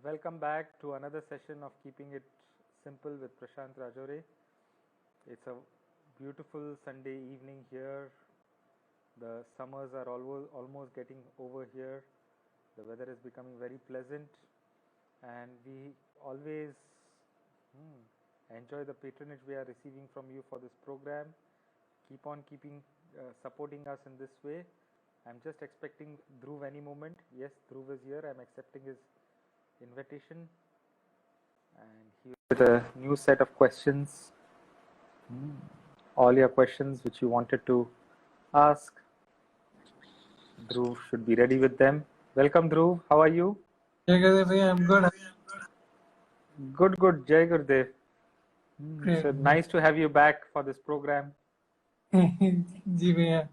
Welcome back to another session of Keeping It Simple with Prashant Rajore. It's a beautiful Sunday evening here. The summers are almost getting over here. The weather is becoming very pleasant, and we always enjoy the patronage we are receiving from you for this program. Keep on supporting us in this way. I'm just expecting Dhruv any moment. Yes, Dhruv is here. I'm accepting his invitation, and he with a new set of questions. All your questions which you wanted to ask, Dhruv should be ready with them. Welcome, Dhruv. How are you? Jai Gurudev, I'm good. Good. Jai Gurudev. Great. So nice to have you back for this program. Ji bhaiya.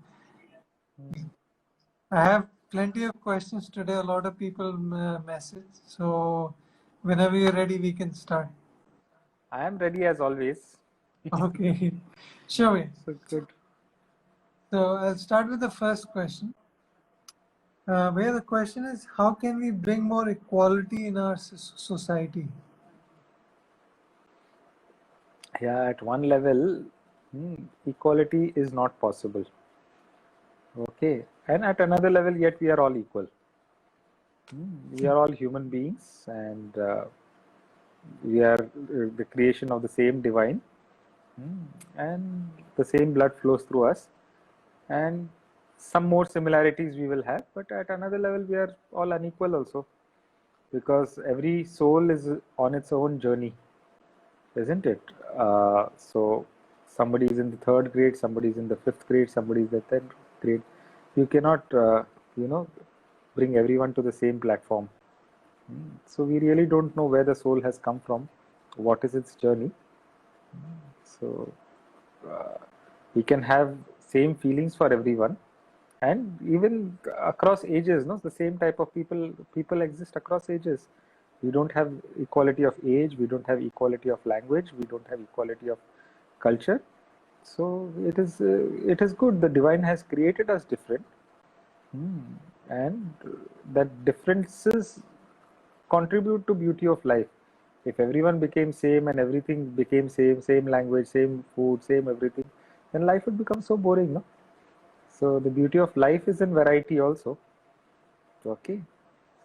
I have plenty of questions today. A lot of people message. So whenever you're ready, we can start. I am ready as always. Okay. Sure. So good. So I'll start with the first question. Where the question is, how can we bring more equality in our society? Yeah, at one level, equality is not possible. Okay. And at another level, yet we are all equal. We are all human beings, and we are the creation of the same divine, and the same blood flows through us, and some more similarities we will have, but at another level we are all unequal also, because every soul is on its own journey, isn't it? So somebody is in the third grade, somebody is in the fifth grade, somebody is in the third grade. You cannot bring everyone to the same platform. So we really don't know where the soul has come from, what is its journey. So we can have same feelings for everyone, and even across ages, no, the same type of people exist across ages. We don't have equality of age, we don't have equality of language, we don't have equality of culture. So it is good. The divine has created us different, and that differences contribute to beauty of life. If everyone became same and everything became same language, same food, same everything, then life would become so boring, no? So the beauty of life is in variety also. Okay.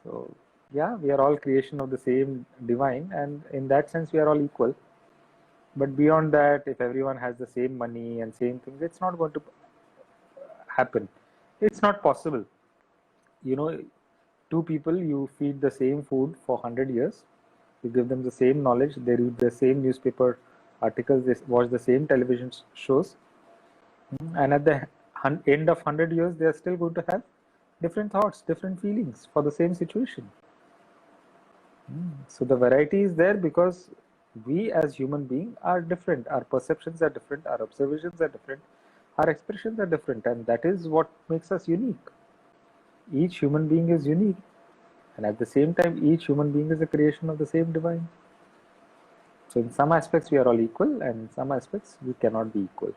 So yeah, we are all creation of the same divine, and in that sense we are all equal. But beyond that, if everyone has the same money and same things, it's not going to happen. It's not possible. You know, two people, you feed the same food for 100 years, you give them the same knowledge, they read the same newspaper articles, they watch the same television shows, and at the end of 100 years they are still going to have different thoughts, different feelings for the same situation. So the variety is there because we as human beings are different, our perceptions are different, our observations are different, our expressions are different, and that is what makes us unique. Each human being is unique, and at the same time each human being is a creation of the same divine. So in some aspects we are all equal, and in some aspects we cannot be equal.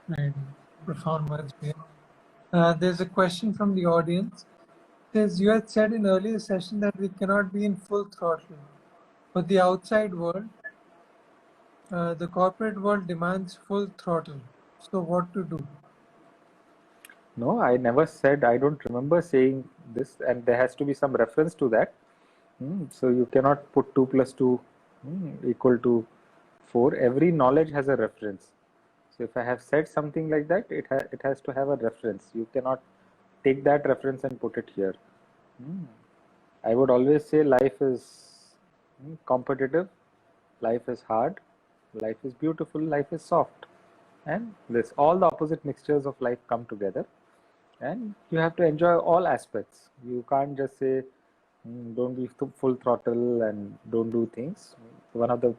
Right. Profound words here. There's a question from the audience. It says, you had said in earlier session that we cannot be in full throttle, but the outside world, the corporate world demands full throttle. So what to do? No, I never said, I don't remember saying this, and there has to be some reference to that. So you cannot put 2 plus 2 equal to 4. Every knowledge has a reference. So if I have said something like that, it has to have a reference. You cannot take that reference and put it here. I would always say life is competitive, life is hard, life is beautiful, life is soft, and this all the opposite mixtures of life come together, and you have to enjoy all aspects. You can't just say don't be full throttle and don't do things. One of the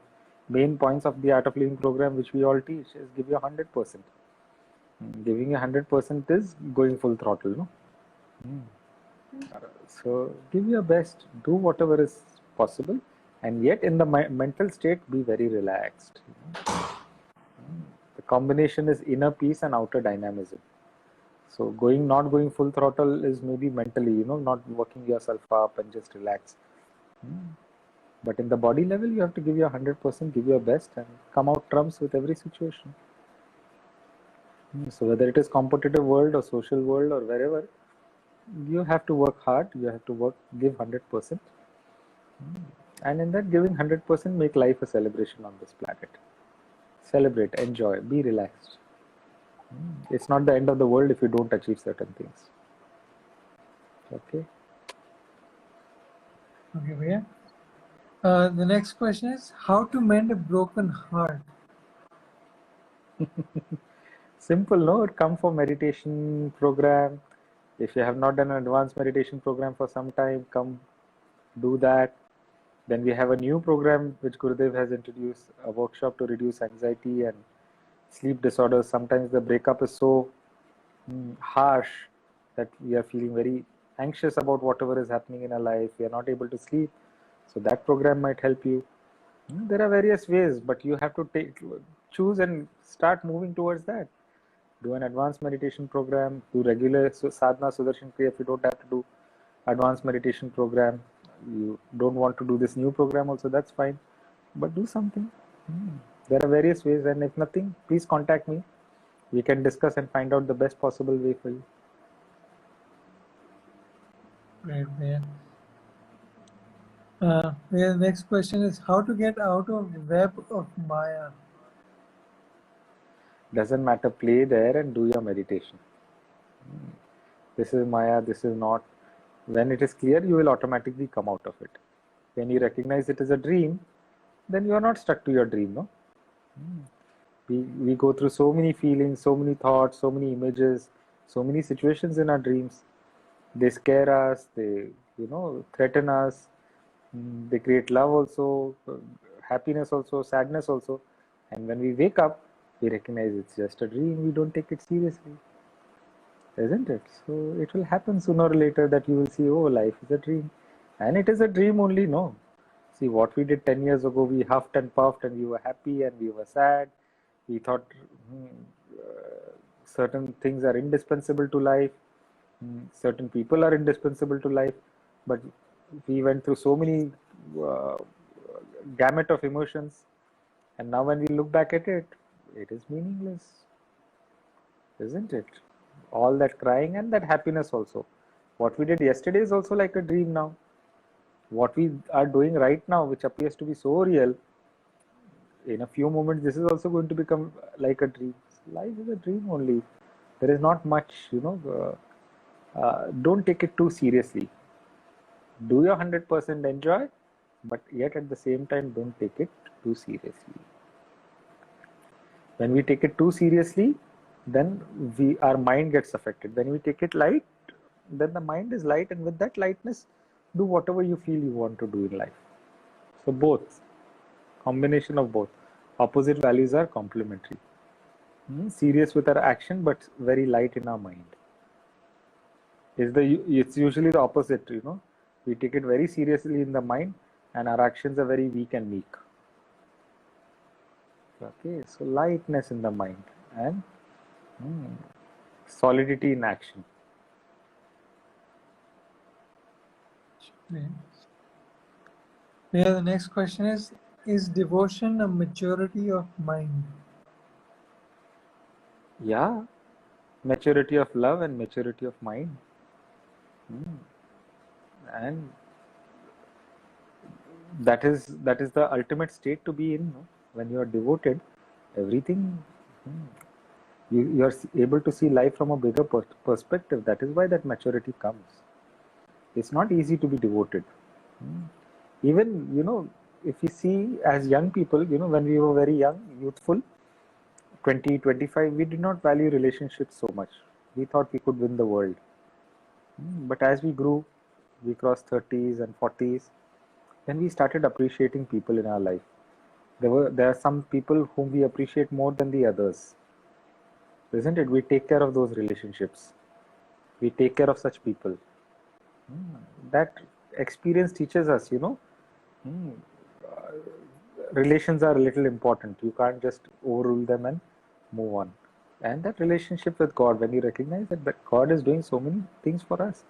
main points of the Art of Living program which we all teach is give you 100%. Giving you 100% is going full throttle, no? So give your best, do whatever is possible, and yet in the mental state be very relaxed. The combination is inner peace and outer dynamism. So not going full throttle is maybe mentally, not working yourself up and just relax. But in the body level, you have to give your 100%, give your best, and come out trumps with every situation. So whether it is competitive world or social world or wherever, you have to work hard. You have to give 100%, and in that giving 100%, make life a celebration on this planet. Celebrate, enjoy, be relaxed. It's not the end of the world if you don't achieve certain things. Okay. Okay, Bhaiya. The next question is how to mend a broken heart. Simple, no? Come for meditation program. If you have not done an advanced meditation program for some time, come do that. Then we have a new program which Gurudev has introduced, a workshop to reduce anxiety and sleep disorders. Sometimes the breakup is so harsh that we are feeling very anxious about whatever is happening in our life. We are not able to sleep. So that program might help you. There are various ways, but you have to choose and start moving towards that. Do an advanced meditation program, do regular sadhana, Sudarshan Kriya if you don't have to do advanced meditation program. You don't want to do this new program also, that's fine. But do something. There are various ways, and if nothing, please contact me. We can discuss and find out the best possible way for you. Great, Bhaiya. The next question is how to get out of web of Maya. Doesn't matter, play there and do your meditation. This is Maya, this is not. When it is clear, you will automatically come out of it. When you recognize it as a dream, then you are not stuck to your dream, no? We go through so many feelings, so many thoughts, so many images, so many situations in our dreams. They scare us, they, threaten us. They create love also, happiness also, sadness also. And when we wake up, we recognize it's just a dream. We don't take it seriously. Isn't it? So it will happen sooner or later that you will see, oh, life is a dream. And it is a dream only, no. See, what we did 10 years ago, we huffed and puffed and we were happy and we were sad. We thought certain things are indispensable to life. Certain people are indispensable to life. But we went through so many gamut of emotions. And now when we look back at it, it is meaningless. Isn't it? All that crying and that happiness also. What we did yesterday is also like a dream now. What we are doing right now, which appears to be so real, in a few moments, this is also going to become like a dream. Life is a dream only. There is not much, don't take it too seriously. Do your 100%, enjoy, but yet at the same time, don't take it too seriously. When we take it too seriously, then our mind gets affected. When we take it light, then the mind is light, and with that lightness, do whatever you feel you want to do in life. So both, combination of both. Opposite values are complementary. Serious with our action, but very light in our mind. It's usually the opposite, We take it very seriously in the mind, and our actions are very weak and meek. Okay, so lightness in the mind and solidity in action. The next question is devotion a maturity of mind? Yeah, maturity of love and maturity of mind. And that is the ultimate state to be in, no? When you are devoted, everything, you are able to see life from a bigger perspective. That is why that maturity comes. It's not easy to be devoted. Even, if you see as young people, when we were very young, youthful, 20, 25, we did not value relationships so much. We thought we could win the world. But as we grew, we crossed 30s and 40s, then we started appreciating people in our life. There are some people whom we appreciate more than the others. Isn't it? We take care of those relationships. We take care of such people. That experience teaches us, relations are a little important. You can't just overrule them and move on. And that relationship with God, when you recognize that God is doing so many things for us,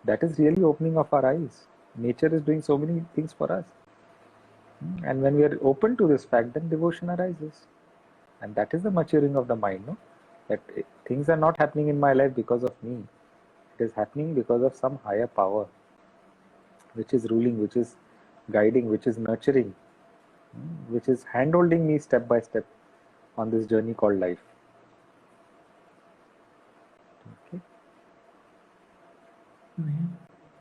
that is really opening of our eyes. Nature is doing so many things for us. And when we are open to this fact, then devotion arises. And that is the maturing of the mind, no? That things are not happening in my life because of me. It is happening because of some higher power, which is ruling, which is guiding, which is nurturing, which is hand-holding me step by step on this journey called life. Okay.